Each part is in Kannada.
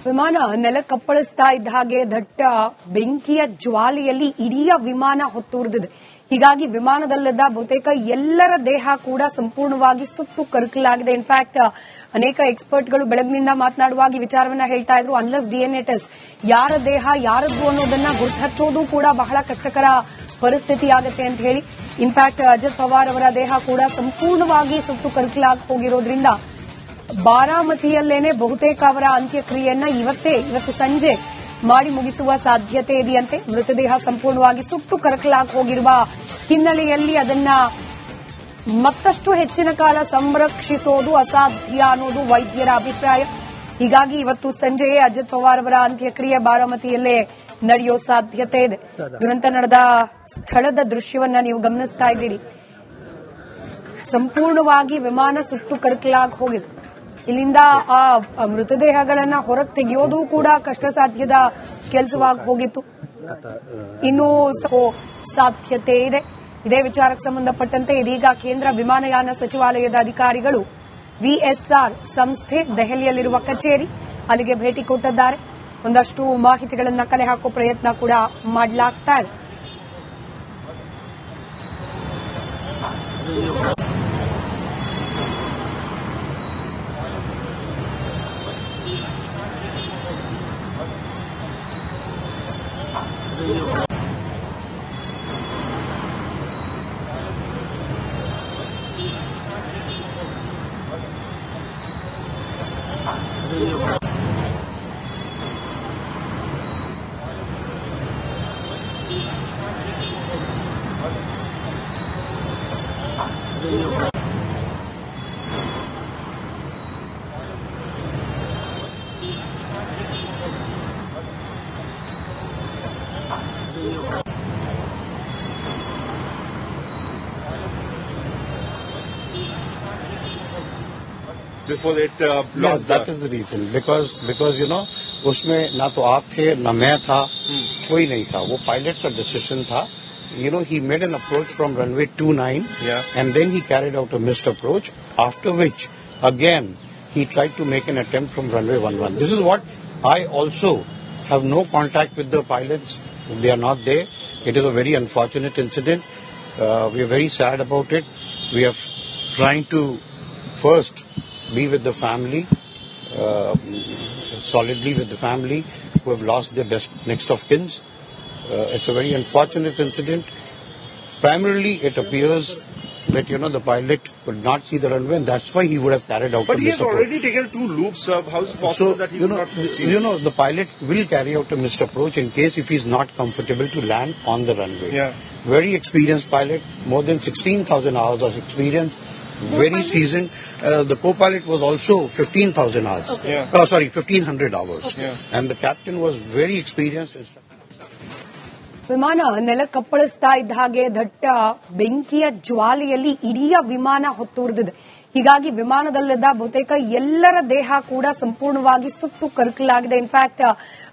ವಿಮಾನ ನೆಲಕ್ಕಪ್ಪಳಿಸ್ತಾ ಇದ್ದ ಹಾಗೆ ದಟ್ಟ ಬೆಂಕಿಯ ಜ್ವಾಲೆಯಲ್ಲಿ ಇಡೀ ವಿಮಾನ ಹೊತ್ತುರಿದಿದೆ. ಹೀಗಾಗಿ ವಿಮಾನದಲ್ಲಿದ್ದ ಬಹುತೇಕ ಎಲ್ಲರ ದೇಹ ಕೂಡ ಸಂಪೂರ್ಣವಾಗಿ ಸುಟ್ಟು ಕರಕಲಾಗಿದೆ. ಇನ್ಫ್ಯಾಕ್ಟ್ ಅನೇಕ ಎಕ್ಸ್ಪರ್ಟ್ಗಳು ಬೆಳಗಿನಿಂದ ಮಾತನಾಡುವಾಗ ವಿಚಾರವನ್ನ ಹೇಳ್ತಾ ಇದ್ರು, ಅನ್ಲೆಸ್ ಡಿಎನ್ಎ ಟೆಸ್ಟ್ ಯಾರ ದೇಹ ಯಾರದ್ದು ಅನ್ನೋದನ್ನ ಗುರುತುಹಚ್ಚೋದು ಕೂಡ ಬಹಳ ಕಷ್ಟಕರ ಪರಿಸ್ಥಿತಿ ಆಗುತ್ತೆ ಅಂತ ಹೇಳಿ. ಇನ್ಫ್ಯಾಕ್ಟ್ ಅಜಿತ್ ಪವಾರ್ ಅವರ ದೇಹ ಕೂಡ ಸಂಪೂರ್ಣವಾಗಿ ಸುಟ್ಟು ಕರಕಲಾಗಿ ಹೋಗಿರೋದ್ರಿಂದ ಬಾರಾಮತಿಯಲ್ಲೇನೆ ಬಹುತೇಕ ಅವರ ಅಂತ್ಯಕ್ರಿಯೆಯನ್ನ ಇವತ್ತು ಸಂಜೆ ಮಾಡಿ ಮುಗಿಸುವ ಸಾಧ್ಯತೆ ಇದೆಯಂತೆ. ಮೃತದೇಹ ಸಂಪೂರ್ಣವಾಗಿ ಸುಟ್ಟು ಕರಕಲಾಗಿ ಹೋಗಿರುವ ಹಿನ್ನೆಲೆಯಲ್ಲಿ ಅದನ್ನ ಮತ್ತಷ್ಟು ಹೆಚ್ಚಿನ ಕಾಲ ಸಂರಕ್ಷಿಸೋದು ಅಸಾಧ್ಯ ಅನ್ನೋದು ವೈದ್ಯರ ಅಭಿಪ್ರಾಯ. ಹೀಗಾಗಿ ಇವತ್ತು ಸಂಜೆಯೇ ಅಜಿತ್ ಪವಾರ್ ಅವರ ಅಂತ್ಯಕ್ರಿಯೆ ಬಾರಾಮತಿಯಲ್ಲೇ ನಡೆಯೋ ಸಾಧ್ಯತೆ ಇದೆ. ದುರಂತ ನಡೆದ ಸ್ಥಳದ ದೃಶ್ಯವನ್ನ ನೀವು ಗಮನಿಸ್ತಾ ಇದ್ದೀರಿ. ಸಂಪೂರ್ಣವಾಗಿ ವಿಮಾನ ಸುಟ್ಟು ಕರಕಲಾಗಿ ಹೋಗಿದೆ. ಇಲ್ಲಿಂದ ಆ ಮೃತದೇಹಗಳನ್ನ ಹೊರಗೆ ತೆಗೆಯೋದು ಕೂಡ ಕಷ್ಟ ಸಾಧ್ಯದ ಕೆಲಸವಾಗಿ ಹೋಗಿತ್ತು. ಇನ್ನೂ ಸಾಧ್ಯತೆ ಇದೆ. ಇದೇ ವಿಚಾರಕ್ಕೆ ಸಂಬಂಧಪಟ್ಟಂತೆ ಇದೀಗ ಕೇಂದ್ರ ವಿಮಾನಯಾನ ಸಚಿವಾಲಯದ ಅಧಿಕಾರಿಗಳು ವಿಎಸ್ಆರ್ ಸಂಸ್ಥೆ ದೆಹಲಿಯಲ್ಲಿರುವ ಕಚೇರಿ ಅಲ್ಲಿಗೆ ಭೇಟಿ ಕೊಟ್ಟಿದ್ದಾರೆ. ಒಂದಷ್ಟು ಮಾಹಿತಿಗಳನ್ನ ಕಲೆ ಹಾಕೋ ಪ್ರಯತ್ನ ಕೂಡ ಮಾಡಲಾಗ್ತಾ ಇದೆ. Before it lost that is the reason because you know उसमें ना तो आप थे ना मैं था, कोई नहीं था. वो पायलट का डिसीजन था. You know, he made an approach from runway 29 and then he carried out a missed approach, after which again he tried to make an attempt from runway 11. This is what I also have no contact with the pilots. They are not there. It is a very unfortunate incident. We are very sad about it. We are trying to first be with the family, solidly with the family who have lost their best next of kins. It's a very unfortunate incident. Primarily, it appears that, you know, the pilot could not see the runway and that's why he would have carried out But he has approach. already taken 2 loops, sir. How is it possible that he could not see? You know, the pilot will carry out a missed approach in case if he's not comfortable to land on the runway. Very experienced pilot, more than 16,000 hours of experience. Very seasoned. The co-pilot was also 15,000 hours. 1,500 hours. And the captain was very experienced. ವಿಮಾನ ನೆಲಕ್ಕಪ್ಪಳಿಸ್ತಾ ಇದ್ದ ಹಾಗೆ ದಟ್ಟ ಬೆಂಕಿಯ ಜ್ವಾಲೆಯಲ್ಲಿ ಇಡೀ ವಿಮಾನ ಹೊತ್ತುರಿದಿದೆ. ಹೀಗಾಗಿ ವಿಮಾನದಲ್ಲಿದ್ದ ಬಹುತೇಕ ಎಲ್ಲರ ದೇಹ ಕೂಡ ಸಂಪೂರ್ಣವಾಗಿ ಸುಟ್ಟು ಕರಕಲಾಗಿದೆ. ಇನ್ಫ್ಯಾಕ್ಟ್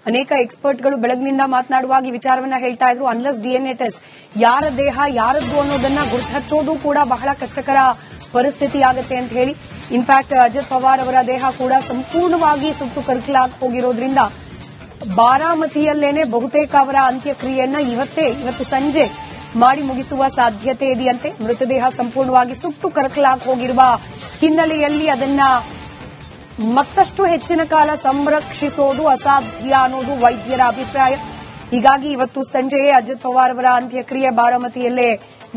ಅನೇಕ ಎಕ್ಸ್ಪರ್ಟ್ಗಳು ಬೆಳಗಿನಿಂದ ಮಾತನಾಡುವಾಗ ವಿಚಾರವನ್ನ ಹೇಳ್ತಾ ಇದ್ರು, ಅನ್ಲೆಸ್ ಡಿಎನ್ಎ ಟೆಸ್ಟ್ ಯಾರ ದೇಹ ಯಾರದ್ದು ಅನ್ನೋದನ್ನ ಗುರುತುಹಚ್ಚೋದು ಕೂಡ ಬಹಳ ಕಷ್ಟಕರ ಪರಿಸ್ಥಿತಿ ಆಗುತ್ತೆ ಅಂತ ಹೇಳಿ. ಇನ್ಫ್ಯಾಕ್ಟ್ ಅಜಿತ್ ಪವಾರ್ ಅವರ ದೇಹ ಕೂಡ ಸಂಪೂರ್ಣವಾಗಿ ಸುಟ್ಟು ಕರಕಲಾಗಿ ಹೋಗಿರೋದ್ರಿಂದ ಬಾರಾಮತಿಯಲ್ಲೇನೆ ಬಹುತೇಕ ಅವರ ಅಂತ್ಯಕ್ರಿಯೆಯನ್ನ ಇವತ್ತು ಸಂಜೆ ಮಾಡಿ ಮುಗಿಸುವ ಸಾಧ್ಯತೆ ಇದೆಯಂತೆ. ಮೃತದೇಹ ಸಂಪೂರ್ಣವಾಗಿ ಸುಟ್ಟು ಕರಕಲಾಗಿ ಹೋಗಿರುವ ಹಿನ್ನೆಲೆಯಲ್ಲಿ ಅದನ್ನ ಮತ್ತಷ್ಟು ಹೆಚ್ಚಿನ ಕಾಲ ಸಂರಕ್ಷಿಸೋದು ಅಸಾಧ್ಯ ಅನ್ನೋದು ವೈದ್ಯರ ಅಭಿಪ್ರಾಯ. ಹೀಗಾಗಿ ಇವತ್ತು ಸಂಜೆಯೇ ಅಜಿತ್ ಪವಾರ್ ಅವರ ಅಂತ್ಯಕ್ರಿಯೆ ಬಾರಾಮತಿಯಲ್ಲೇ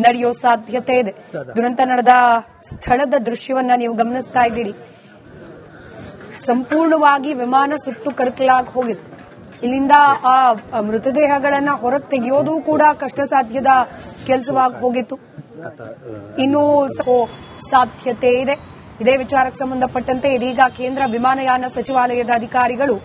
ನಡೆಯೋ ಸಾಧ್ಯತೆ ಇದೆ. ದುರಂತ ನಡೆದ ಸ್ಥಳದ ದೃಶ್ಯವನ್ನ ನೀವು ಗಮನಿಸ್ತಾ ಇದ್ದೀರಿ. ಸಂಪೂರ್ಣವಾಗಿ ವಿಮಾನ ಸುಟ್ಟು ಕರಕಲಾಗಿ ಹೋಗಿದೆ. ಇಲ್ಲಿಂದ ಆ ಮೃತದೇಹಗಳನ್ನ ಹೊರಗೆ ತೆಗೆಯೋದು ಕೂಡ ಕಷ್ಟ ಸಾಧ್ಯದ ಕೆಲಸವಾಗಿ ಹೋಗಿತ್ತು. ಇನ್ನೂ ಸಾಧ್ಯತೆ ಇದೆ. ಇದೇ ವಿಚಾರಕ್ಕೆ ಸಂಬಂಧಪಟ್ಟಂತೆ ಇದೀಗ ಕೇಂದ್ರ ವಿಮಾನಯಾನ ಸಚಿವಾಲಯದ ಅಧಿಕಾರಿಗಳು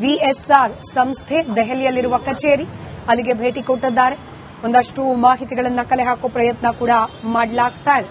ವಿಎಸ್ಆರ್ ಸಂಸ್ಥೆ ದೆಹಲಿಯಲ್ಲಿರುವ ಕಚೇರಿ ಅಲ್ಲಿಗೆ ಭೇಟಿ ಕೊಟ್ಟಿದ್ದಾರೆ. ಒಂದಷ್ಟು ಮಾಹಿತಿಗಳನ್ನ ಕಲೆ ಹಾಕೋ ಪ್ರಯತ್ನ ಕೂಡ ಮಾಡಲಾಗ್ತಾ ಇದೆ.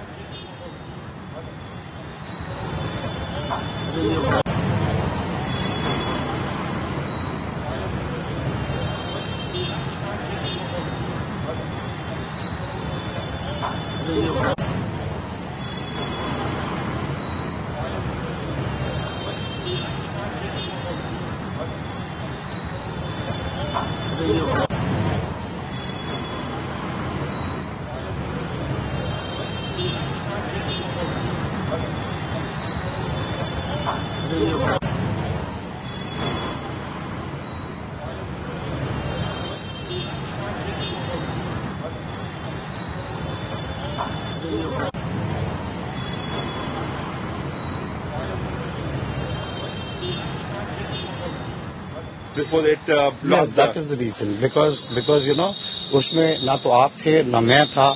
Before it Yes, lost that the... is the reason. Because you know, उसमें ना तो आप थे, ना मैं था,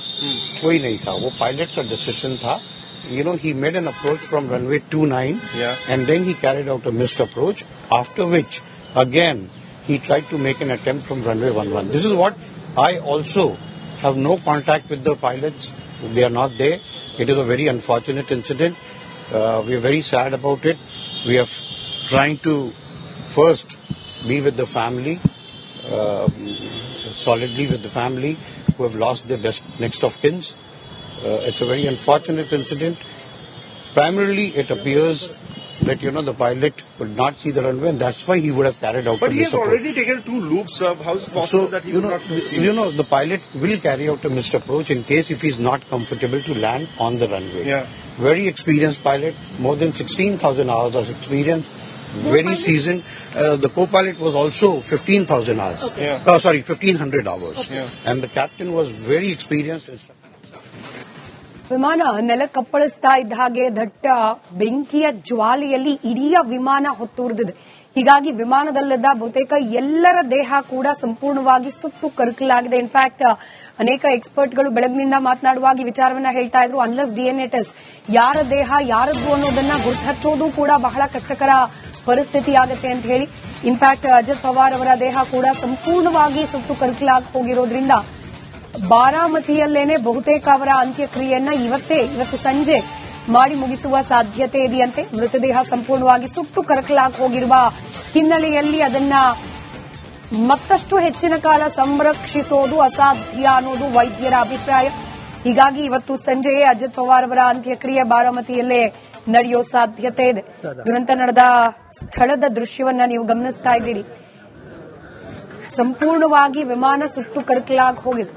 कोई नहीं था. वो पायलट का डिसीजन था. You know, he made an approach from runway 29, Yeah. and then he carried out a missed approach. After which, again, he tried to make an attempt from runway 11. This is what I also have no contact with the pilots. They are not there. It is a very unfortunate incident. We are very sad about it. We are trying to first be with the family, solidly with the family who have lost their best next of kins. It's a very unfortunate incident. Primarily, it appears that, you know, the pilot could not see the runway, and that's why he would have carried out But a he has missed approach. already taken 2 loops. How is it possible that he you would know, not have seen you it? know, the pilot will carry out a missed approach in case if he's not comfortable to land on the runway. Yeah. Very experienced pilot, more than 16,000 hours of experience. Very seasoned. The co-pilot was also 15,000 hours. Okay. Yeah. 1,500 hours. Okay. Yeah. And the captain was very experienced. ವಿಮಾನ ನೆಲಕ್ಕಪ್ಪಳಿಸ್ತಾ ಇದ್ದ ಹಾಗೆ ದಟ್ಟ ಬೆಂಕಿಯ ಜ್ವಾಲೆಯಲ್ಲಿ ಇಡೀ ವಿಮಾನ ಹೊತ್ತುರಿದಿದೆ. ಹೀಗಾಗಿ ವಿಮಾನದಲ್ಲಿದ್ದ ಬಹುತೇಕ ಎಲ್ಲರ ದೇಹ ಕೂಡ ಸಂಪೂರ್ಣವಾಗಿ ಸುಟ್ಟು ಕರಕಲಾಗಿದೆ. ಇನ್ಫ್ಯಾಕ್ಟ್ ಅನೇಕ ಎಕ್ಸ್ಪರ್ಟ್ಗಳು ಬೆಳಗಿನಿಂದ ಮಾತನಾಡುವಾಗ ಈ ವಿಚಾರವನ್ನ ಹೇಳ್ತಾ ಇದ್ರು. ಅನ್ಲೆಸ್ ಡಿಎನ್ಎ ಟೆಸ್ಟ್ ಯಾರ ದೇಹ ಯಾರದ್ದು ಅನ್ನೋದನ್ನ ಗುರುತುಹಚ್ಚೋದು ಕೂಡ ಬಹಳ ಕಷ್ಟಕರ ಪರಿಸ್ಥಿತಿ ಆಗುತ್ತೆ ಅಂತ ಹೇಳಿ. ಇನ್ಫ್ಯಾಕ್ಟ್ ಅಜಿತ್ ಪವಾರ್ ಅವರ ದೇಹ ಕೂಡ ಸಂಪೂರ್ಣವಾಗಿ ಸುಟ್ಟು ಕರಕಲಾಗಿ ಹೋಗಿರೋದ್ರಿಂದ ಬಾರಾಮತಿಯಲ್ಲೇನೆ ಬಹುತೇಕ ಅವರ ಅಂತ್ಯಕ್ರಿಯೆಯನ್ನ ಇವತ್ತು ಸಂಜೆ ಮಾಡಿ ಮುಗಿಸುವ ಸಾಧ್ಯತೆ ಇದೆಯಂತೆ. ಮೃತದೇಹ ಸಂಪೂರ್ಣವಾಗಿ ಸುಟ್ಟು ಕರಕಲಾಗಿ ಹೋಗಿರುವ ಹಿನ್ನೆಲೆಯಲ್ಲಿ ಅದನ್ನ ಮತ್ತಷ್ಟು ಹೆಚ್ಚಿನ ಕಾಲ ಸಂರಕ್ಷಿಸೋದು ಅಸಾಧ್ಯ ಅನ್ನೋದು ವೈದ್ಯರ ಅಭಿಪ್ರಾಯ. ಹೀಗಾಗಿ ಇವತ್ತು ಸಂಜೆಯೇ ಅಜಿತ್ ಪವಾರ್ ಅವರ ಅಂತ್ಯಕ್ರಿಯೆ ಬಾರಾಮತಿಯಲ್ಲೇ ನಡೆಯೋ ಸಾಧ್ಯತೆ ಇದೆ. ದುರಂತ ನಡೆದ ಸ್ಥಳದ ದೃಶ್ಯವನ್ನ ನೀವು ಗಮನಿಸ್ತಾ ಇದ್ದೀರಿ. ಸಂಪೂರ್ಣವಾಗಿ ವಿಮಾನ ಸುಟ್ಟು ಕರಕಲಾಗಿ ಹೋಗಿದೆ.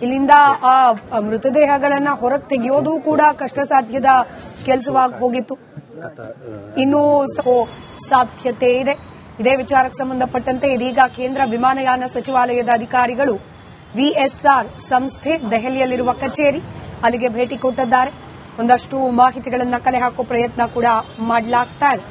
ಇಲ್ಲಿಂದ ಆ ಮೃತದೇಹಗಳನ್ನ ಹೊರಗೆ ತೆಗೆಯೋದು ಕೂಡ ಕಷ್ಟ ಸಾಧ್ಯದ ಕೆಲಸವಾಗಿ ಹೋಗಿತ್ತು. ಇನ್ನೂ ಸಾಧ್ಯತೆ ಇದೆ. ಇದೇ ವಿಚಾರಕ್ಕೆ ಸಂಬಂಧಪಟ್ಟಂತೆ ಇದೀಗ ಕೇಂದ್ರ ವಿಮಾನಯಾನ ಸಚಿವಾಲಯದ ಅಧಿಕಾರಿಗಳು ವಿಎಸ್ಆರ್ ಸಂಸ್ಥೆ ದೆಹಲಿಯಲ್ಲಿರುವ ಕಚೇರಿ ಅಲ್ಲಿಗೆ ಭೇಟಿ ಕೊಟ್ಟಿದ್ದಾರೆ. ಒಂದಷ್ಟು ಮಾಹಿತಿಗಳನ್ನು ಕಲೆ ಹಾಕೋ ಪ್ರಯತ್ನ ಕೂಡ ಮಾಡಲಾಗ್ತಾ ಇದೆ.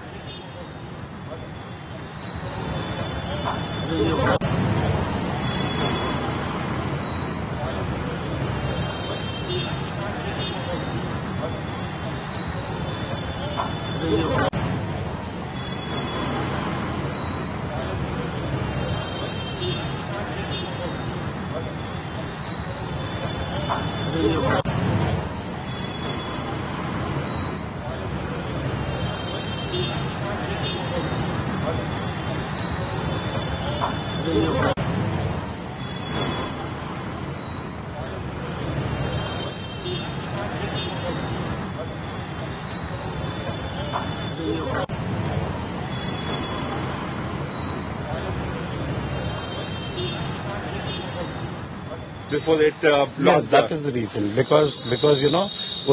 Before it Yes, lost that the... is the reason. Because you know,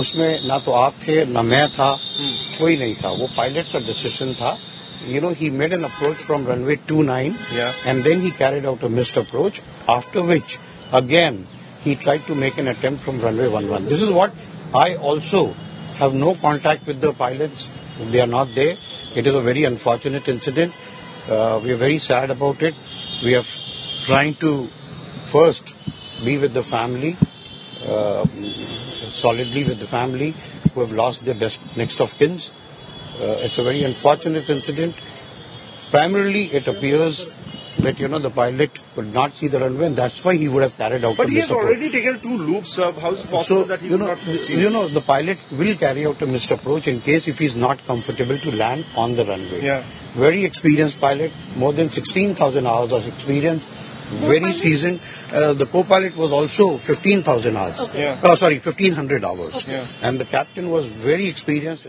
उसमें ना तो आप थे, ना मैं था, कोई नहीं था. वो पायलट का डिसीजन था. You know, he made an approach from runway 29, Yeah. and then he carried out a missed approach. After which, again, he tried to make an attempt from runway 11. This is what I also have no contact with the pilots. They are not there. It is a very unfortunate incident. We are very sad about it. We are trying to first be with the family, solidly with the family who have lost their best next of kins. It's a very unfortunate incident. Primarily, it appears that, you know, the pilot could not see the runway, and that's why he would have carried out But a he has missed approach. already taken 2 loops. How is it possible that he would not have seen you it? know, the pilot will carry out a missed approach in case if he's not comfortable to land on the runway. Yeah. Very experienced pilot, more than 16,000 hours of experience. Very seasoned. The co-pilot was also 15,000 hours. Okay. Yeah. 1,500 hours. Yeah. And the captain was very experienced.